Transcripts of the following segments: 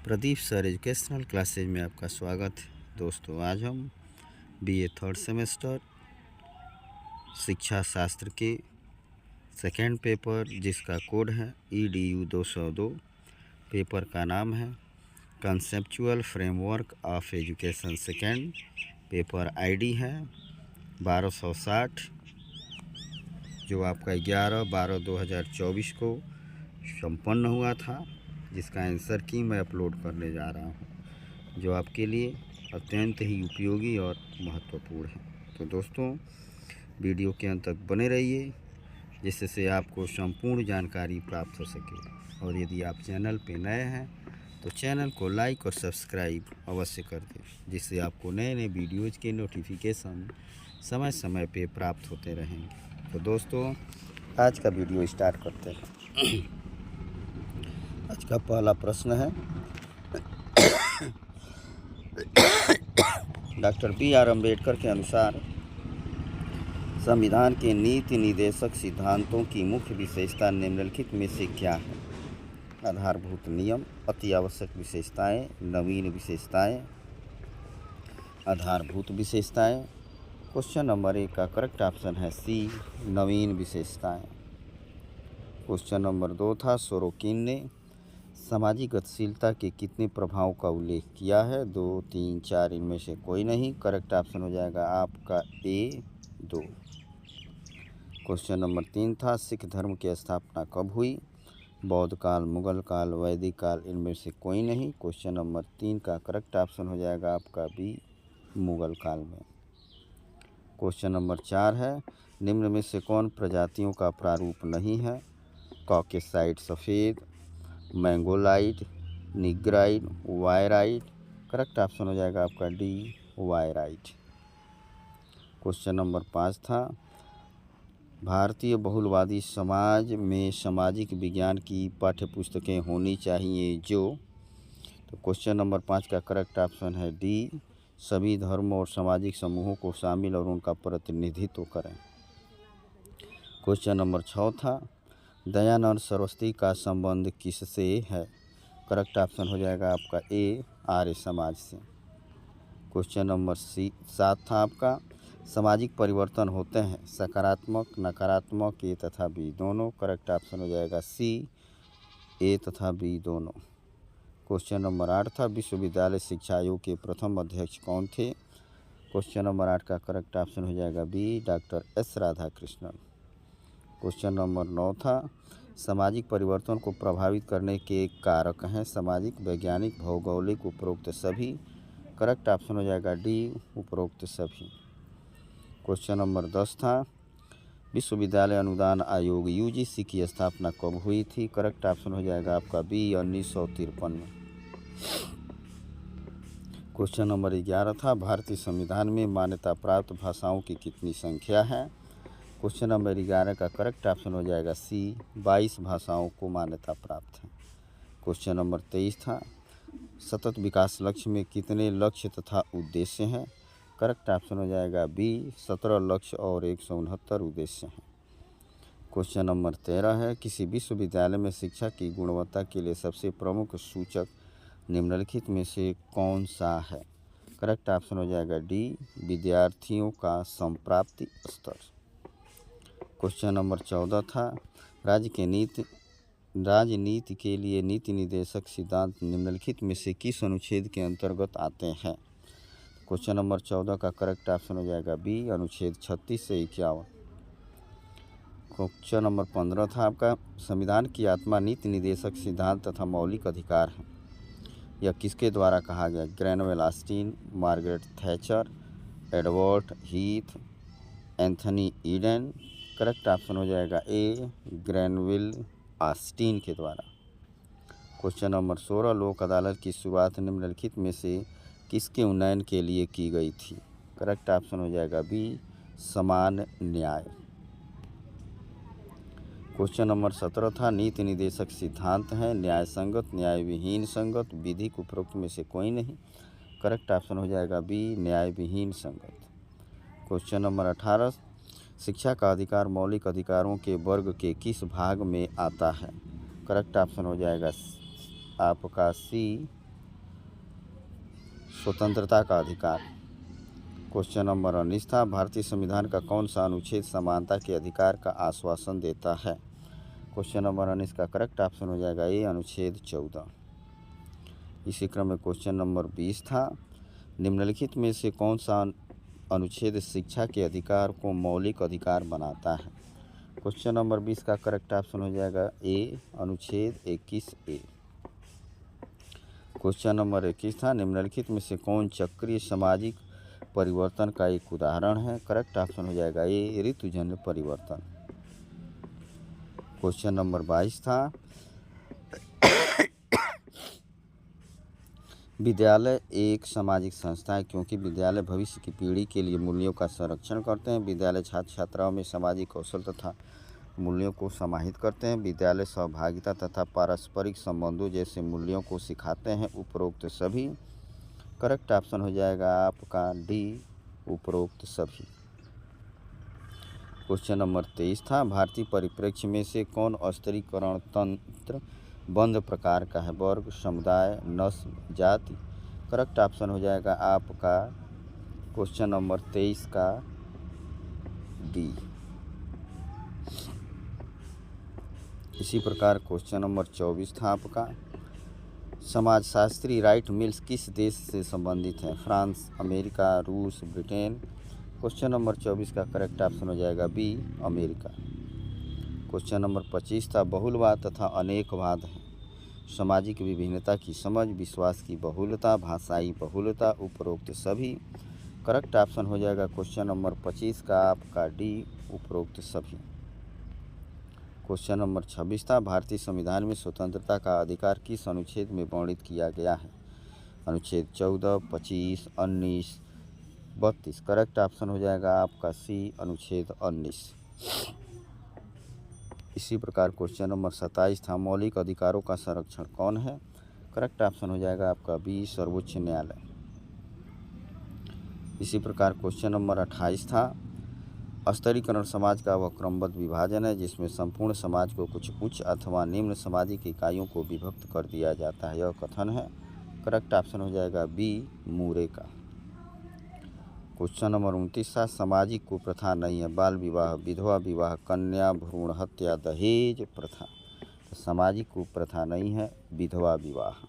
Pradeep sir educational classes में आपका स्वागत है। दोस्तों, आज हम बीए थर्ड सेमेस्टर शिक्षा शास्त्र के सेकेंड पेपर, जिसका कोड है EDU 202, पेपर का नाम है conceptual framework of education second. Paper ID है 1260, जो आपका 11/12/2024 को संपन्न हुआ था, जिसका आंसर की मैं अपलोड करने जा रहा हूं, जो आपके लिए अत्यंत ही उपयोगी और महत्वपूर्ण है। तो दोस्तों, वीडियो के अंत तक बने रहिए, जिससे आपको संपूर्ण जानकारी प्राप्त हो सके। और यदि आप चैनल पे नए हैं तो चैनल को लाइक और सब्सक्राइब अवश्य कर दें, जिससे आपको नए नए वीडियोज़ के नोटिफिकेशन समय समय पे प्राप्त होते रहेंगे। तो दोस्तों, आज का वीडियो स्टार्ट करते हैं। आज का पहला प्रश्न है, डॉक्टर BR अम्बेडकर के अनुसार संविधान के नीति निर्देशक सिद्धांतों की मुख्य विशेषता निम्नलिखित में से क्या है? आधारभूत नियम, अति आवश्यक विशेषताएं, नवीन विशेषताएं, आधारभूत विशेषताएं। क्वेश्चन नंबर 1 का करेक्ट ऑप्शन है सी, नवीन विशेषताएं। क्वेश्चन नंबर 2 था, सोरोकिन ने सामाजिक गतिशीलता के कितने प्रभावों का उल्लेख किया है? 2, 3, 4, इनमें से कोई नहीं। करेक्ट ऑप्शन हो जाएगा आपका ए, 2। क्वेश्चन नंबर 3 था, सिख धर्म की स्थापना कब हुई? बौद्ध काल, मुगल काल, वैदिक काल, इनमें से कोई नहीं। क्वेश्चन नंबर 3 का करेक्ट ऑप्शन हो जाएगा आपका बी, मुगल काल में। क्वेश्चन नंबर 4 है, निम्न में से कौन प्रजातियों का प्रारूप नहीं है? कॉकेसाइट सफ़ेद, मैंगोलाइट, निग्राइट, वायराइट। करेक्ट ऑप्शन हो जाएगा आपका डी, वायराइट। क्वेश्चन नंबर 5 था, भारतीय बहुलवादी समाज में सामाजिक विज्ञान की पाठ्यपुस्तकें होनी चाहिए जो। तो क्वेश्चन नंबर 5 का करेक्ट ऑप्शन है डी, सभी धर्मों और सामाजिक समूहों को शामिल और उनका प्रतिनिधित्व करें। क्वेश्चन नंबर 6 था, दयानंद सरस्वती का संबंध किससे है? करेक्ट ऑप्शन हो जाएगा आपका ए, आर्य समाज से। क्वेश्चन नंबर 7 था आपका, सामाजिक परिवर्तन होते हैं सकारात्मक, नकारात्मक, ए तथा बी दोनों। करेक्ट ऑप्शन हो जाएगा सी, ए तथा बी दोनों। क्वेश्चन नंबर 8 था, विश्वविद्यालय शिक्षा आयोग के प्रथम अध्यक्ष कौन थे? क्वेश्चन नंबर 8 का करेक्ट ऑप्शन हो जाएगा B, doctor S Radhakrishnan. Question number 9 था, सामाजिक परिवर्तन को प्रभावित करने के कारक हैं सामाजिक, वैज्ञानिक, भौगोलिक, उपरोक्त सभी। करेक्ट ऑप्शन हो जाएगा डी, उपरोक्त सभी। क्वेश्चन नंबर 10 था, विश्वविद्यालय अनुदान आयोग UGC की स्थापना कब हुई थी? करेक्ट ऑप्शन हो जाएगा आपका बी, 1953 में। क्वेश्चन नंबर 11 था, भारतीय संविधान में मान्यता प्राप्त भाषाओं की कितनी संख्या है? क्वेश्चन नंबर 11 का करेक्ट ऑप्शन हो जाएगा सी, 22 भाषाओं को मान्यता प्राप्त है। क्वेश्चन नंबर 23 था, सतत विकास लक्ष्य में कितने लक्ष्य तथा उद्देश्य हैं? करेक्ट ऑप्शन हो जाएगा बी, 17 लक्ष्य और 169 उद्देश्य हैं। क्वेश्चन नंबर 13 है, किसी विश्वविद्यालय में शिक्षा की गुणवत्ता के लिए सबसे प्रमुख सूचक निम्नलिखित में से कौन सा है? करेक्ट ऑप्शन हो जाएगा डी, विद्यार्थियों का संप्राप्ति स्तर। क्वेश्चन नंबर 14 था, राजनीति के लिए नीति निर्देशक सिद्धांत निम्नलिखित में से किस अनुच्छेद के अंतर्गत आते हैं? क्वेश्चन नंबर 14 का करेक्ट ऑप्शन हो जाएगा बी, अनुच्छेद 36 से 51। क्वेश्चन नंबर 15 था आपका, संविधान की आत्मा नीति निर्देशक सिद्धांत तथा मौलिक अधिकार है, यह किसके द्वारा कहा गया? Granville Austin, Margaret Thatcher, Edward Heath, Anthony Eden. Correct option हो जाएगा ए, ग्रेनवेल ऑस्टिन के द्वारा। क्वेश्चन नंबर 16, लोक अदालत की शुरुआत निम्नलिखित में से किसके उन्नयन के लिए की गई थी? करेक्ट ऑप्शन हो जाएगा बी, समान न्याय। क्वेश्चन नंबर 17 था, नीति निर्देशक सिद्धांत हैं न्याय संगत, न्याय विहीन संगत, विधिक, उपरोक्त में से कोई नहीं। करेक्ट ऑप्शन हो जाएगा बी, न्याय विहीन संगत। क्वेश्चन नंबर 18, शिक्षा का अधिकार मौलिक अधिकारों के वर्ग के किस भाग में आता है? करेक्ट ऑप्शन हो जाएगा आपका सी, स्वतंत्रता का अधिकार। क्वेश्चन नंबर 19 था, भारतीय संविधान का कौन सा अनुच्छेद समानता के अधिकार का आश्वासन देता है? क्वेश्चन नंबर 19 का करेक्ट ऑप्शन हो जाएगा ए, अनुच्छेद 14। इसी क्रम में क्वेश्चन नंबर 20 था, निम्नलिखित में से कौन सा अनुच्छेद शिक्षा के अधिकार को मौलिक अधिकार बनाता है? क्वेश्चन नंबर 20 का करेक्ट ऑप्शन हो जाएगा ए, अनुच्छेद 21A। क्वेश्चन नंबर 21 था, निम्नलिखित में से कौन चक्रीय सामाजिक परिवर्तन का एक उदाहरण है? करेक्ट ऑप्शन हो जाएगा ए, ऋतुजन्य परिवर्तन। क्वेश्चन नंबर 22 था, विद्यालय एक सामाजिक संस्था है क्योंकि विद्यालय भविष्य की पीढ़ी के लिए मूल्यों का संरक्षण करते हैं। विद्यालय छात्र छात्राओं में सामाजिक कौशल तथा मूल्यों को समाहित करते हैं। विद्यालय सहभागिता तथा पारस्परिक संबंधों जैसे मूल्यों को सिखाते हैं। उपरोक्त सभी। करेक्ट ऑप्शन हो जाएगा आपका डी, उपरोक्त सभी। क्वेश्चन नंबर 23 था, भारतीय परिप्रेक्ष्य में से कौन स्तरीकरण तंत्र बंध प्रकार का है? वर्ग, समुदाय, नस्ल, जाति। करेक्ट ऑप्शन हो जाएगा आपका क्वेश्चन नंबर 23 का डी। इसी प्रकार क्वेश्चन नंबर 24 था आपका, समाजशास्त्री राइट मिल्स किस देश से संबंधित है? फ्रांस, अमेरिका, रूस, ब्रिटेन। क्वेश्चन नंबर 24 का करेक्ट ऑप्शन हो जाएगा बी, अमेरिका। क्वेश्चन नंबर 25 था, बहुलवाद तथा अनेकवाद है सामाजिक विभिन्नता की समझ, विश्वास की बहुलता, भाषाई बहुलता, उपरोक्त सभी। करेक्ट ऑप्शन हो जाएगा क्वेश्चन नंबर 25 का आपका डी, उपरोक्त सभी। क्वेश्चन नंबर 26 था, भारतीय संविधान में स्वतंत्रता का अधिकार किस अनुच्छेद में वर्णित किया गया है? अनुच्छेद 14, 25, 19, 32। करेक्ट ऑप्शन हो जाएगा आपका सी, अनुच्छेद 19। इसी प्रकार क्वेश्चन नंबर 27 था, मौलिक अधिकारों का संरक्षण कौन है? करेक्ट ऑप्शन हो जाएगा आपका बी, सर्वोच्च न्यायालय। इसी प्रकार क्वेश्चन नंबर 28 था, स्तरीकरण समाज का वह क्रमबद्ध विभाजन है जिसमें संपूर्ण समाज को कुछ उच्च अथवा निम्न सामाजिक इकाइयों को विभक्त कर दिया जाता है, यह कथन है। करेक्ट ऑप्शन हो जाएगा बी, मूरे का। क्वेश्चन नंबर 29 था, सामाजिक कुप्रथा नहीं है बाल विवाह, विधवा विवाह, कन्या भ्रूण हत्या, दहेज प्रथा। तो सामाजिक कुप्रथा नहीं है विधवा विवाह।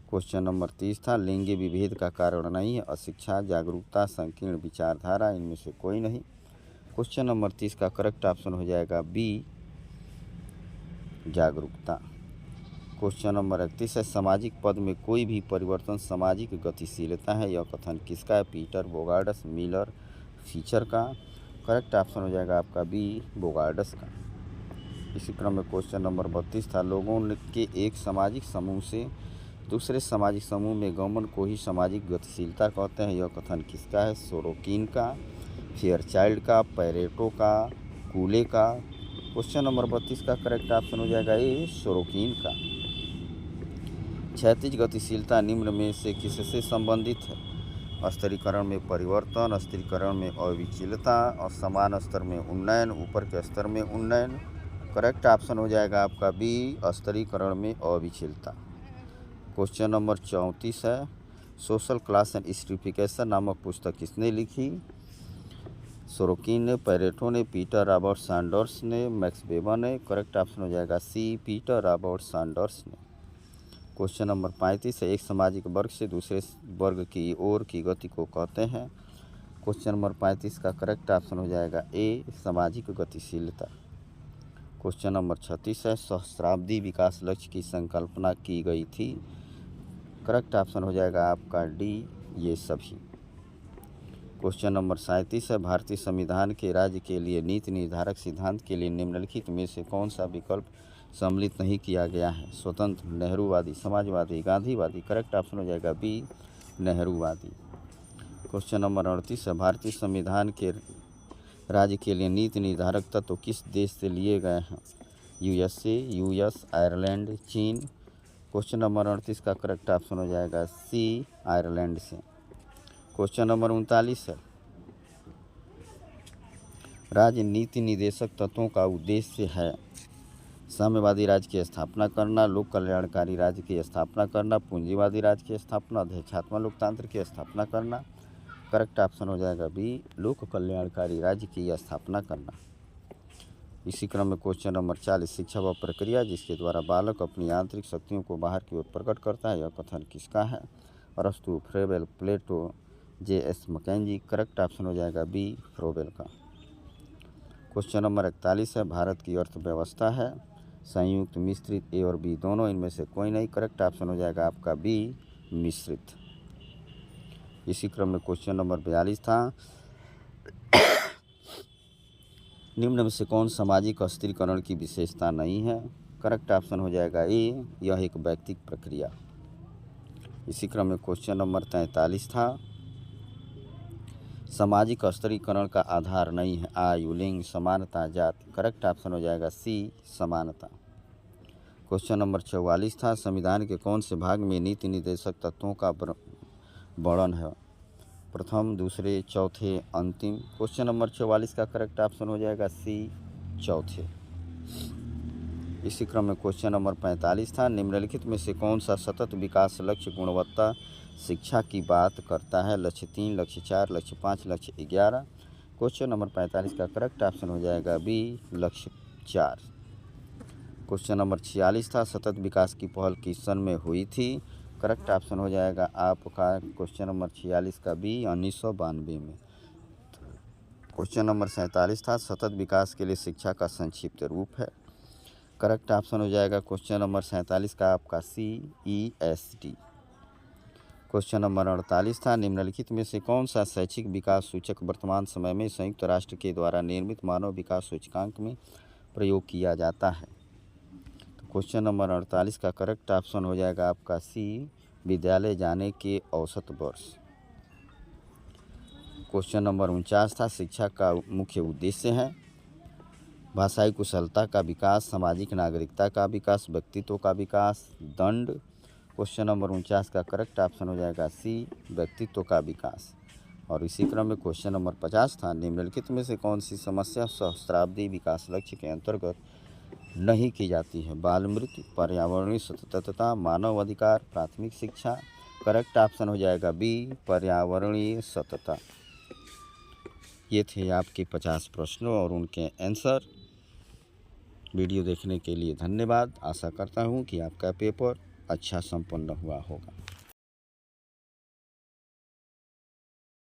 क्वेश्चन नंबर 30 था, लिंग विभेद का कारण नहीं है अशिक्षा, जागरूकता, संकीर्ण विचारधारा, इनमें से कोई नहीं। क्वेश्चन नंबर 30 का करेक्ट ऑप्शन हो जाएगा बी, जागरूकता। क्वेश्चन नंबर 31 है, सामाजिक पद में कोई भी परिवर्तन सामाजिक गतिशीलता है, यह कथन किसका है? पीटर बोगार्डस, मिलर, फीचर का। करेक्ट ऑप्शन हो जाएगा आपका बी, बोगार्डस का। इसी क्रम में क्वेश्चन नंबर 32 था, लोगों के एक सामाजिक समूह से दूसरे सामाजिक समूह में गमन को ही सामाजिक गतिशीलता कहते हैं, यह कथन किसका है? सोरोकिन का, फेयरचाइल्ड का, पैरेटो का, कूले का। क्वेश्चन नंबर 32 का करेक्ट ऑप्शन हो जाएगा ए, सोरोकिन का। क्षैतिज गतिशीलता निम्न में से किससे संबंधित है? स्तरीकरण में परिवर्तन, स्तरीकरण में अविचलता, और समान स्तर में उन्नयन, ऊपर के स्तर में उन्नयन। करेक्ट ऑप्शन हो जाएगा आपका बी, स्तरीकरण में अविचलता। क्वेश्चन नंबर 34 है, सोशल क्लास एंड स्ट्रिफिकेशन नामक पुस्तक किसने लिखी? सोरोकिन ने, पैरेटो ने, पीटर रॉबर्ट सैंडर्स ने, मैक्स वेबर ने। करेक्ट ऑप्शन हो जाएगा सी, पीटर रॉबर्ट सैंडर्स ने। क्वेश्चन नंबर 35 है, एक सामाजिक वर्ग से दूसरे वर्ग की ओर की गति को कहते हैं। क्वेश्चन नंबर 35 का करेक्ट ऑप्शन हो जाएगा ए, सामाजिक गतिशीलता। क्वेश्चन नंबर 36 है, सहस्राब्दी विकास लक्ष्य की संकल्पना की गई थी। करेक्ट ऑप्शन हो जाएगा आपका डी, ये सभी। क्वेश्चन नंबर 37 है, भारतीय संविधान के राज्य के लिए नीति निर्धारक सिद्धांत के लिए निम्नलिखित में से कौन सा विकल्प सम्मिलित नहीं किया गया है? स्वतंत्र, नेहरूवादी, समाजवादी, गांधीवादी। करेक्ट ऑप्शन हो जाएगा बी, नेहरूवादी। क्वेश्चन नंबर 38 है, भारतीय संविधान के राज्य के लिए नीति निर्धारक तत्व किस देश से लिए गए हैं? यूएसए, यूएस, आयरलैंड, चीन। क्वेश्चन नंबर 38 का करेक्ट ऑप्शन हो जाएगा सी, आयरलैंड से। क्वेश्चन नंबर 39 है, राज्य नीति निर्देशक तत्वों का उद्देश्य है साम्यवादी राज्य की स्थापना करना, लोक कल्याणकारी राज्य की स्थापना करना, पूंजीवादी राज्य की स्थापना, अध्यक्षात्मक लोकतंत्र की स्थापना करना। करेक्ट ऑप्शन हो जाएगा बी, लोक कल्याणकारी राज्य की स्थापना करना। इसी क्रम में क्वेश्चन नंबर 40, शिक्षा व प्रक्रिया जिसके द्वारा बालक अपनी आंतरिक शक्तियों को बाहर की ओर प्रकट करता है, यह कथन किसका है? अरस्तु, फ्रेबेल, प्लेटो, J.S. मैकेंजी। करेक्ट ऑप्शन हो जाएगा बी, फ्रोबेल का। क्वेश्चन नंबर 41 है, भारत की अर्थव्यवस्था है संयुक्त, मिश्रित, ए और बी दोनों, इनमें से कोई नहीं। करेक्ट ऑप्शन हो जाएगा आपका बी, मिश्रित। इसी क्रम में क्वेश्चन नंबर 42 था, निम्न में से कौन सामाजिक अस्थिरीकरण की विशेषता नहीं है? करेक्ट ऑप्शन हो जाएगा ए, यह एक व्यक्तिक प्रक्रिया। इसी क्रम में क्वेश्चन नंबर 43 था, सामाजिक अस्थिरीकरण का आधार नहीं है आयु, लिंग, समानता, जाति। करेक्ट ऑप्शन हो जाएगा सी, समानता। क्वेश्चन नंबर 44 था, संविधान के कौन से भाग में नीति निर्देशक तत्वों का वर्णन है? प्रथम, दूसरे, चौथे, अंतिम। क्वेश्चन नंबर 44 का करेक्ट ऑप्शन हो जाएगा सी, चौथे। इसी क्रम में क्वेश्चन नंबर 45 था, निम्नलिखित में से कौन सा सतत विकास लक्ष्य गुणवत्ता शिक्षा की बात करता है? लक्ष्य 3, लक्ष्य 4, लक्ष्य 5, लक्ष्य 11। क्वेश्चन नंबर 45 का करेक्ट ऑप्शन हो जाएगा बी, लक्ष्य 4। क्वेश्चन नंबर 46 था, सतत विकास की पहल किस सन में हुई थी? करेक्ट ऑप्शन हो जाएगा आपका क्वेश्चन नंबर 46 का बी, 1992 में। क्वेश्चन नंबर 47 था, सतत विकास के लिए शिक्षा का संक्षिप्त रूप है? करेक्ट ऑप्शन हो जाएगा क्वेश्चन नंबर 47 का आपका CESD। क्वेश्चन नंबर 48 था, निम्नलिखित में से कौन सा शैक्षिक विकास सूचक वर्तमान समय में संयुक्त राष्ट्र के द्वारा निर्मित मानव विकास सूचकांक में प्रयोग किया जाता है? तो क्वेश्चन नंबर 48 का करेक्ट ऑप्शन हो जाएगा आपका सी, विद्यालय जाने के औसत वर्ष। क्वेश्चन नंबर 49 था, शिक्षा का मुख्य उद्देश्य है भाषाई कुशलता का विकास, सामाजिक नागरिकता का विकास, व्यक्तित्व का विकास, दंड। क्वेश्चन नंबर 49 का करेक्ट ऑप्शन हो जाएगा सी, व्यक्तित्व का विकास। और इसी क्रम में क्वेश्चन नंबर 50 था, निम्नलिखित में से कौन सी समस्या सहस्त्राब्दी विकास लक्ष्य के अंतर्गत नहीं की जाती है? बाल मृत्यु, पर्यावरणीय सततता, मानव अधिकार, प्राथमिक शिक्षा। करेक्ट ऑप्शन हो जाएगा बी, पर्यावरणीय सततता। ये थे आपके 50 प्रश्नों और उनके आंसर। वीडियो देखने के लिए धन्यवाद। आशा करता हूँ कि आपका पेपर अच्छा संपन्न हुआ होगा।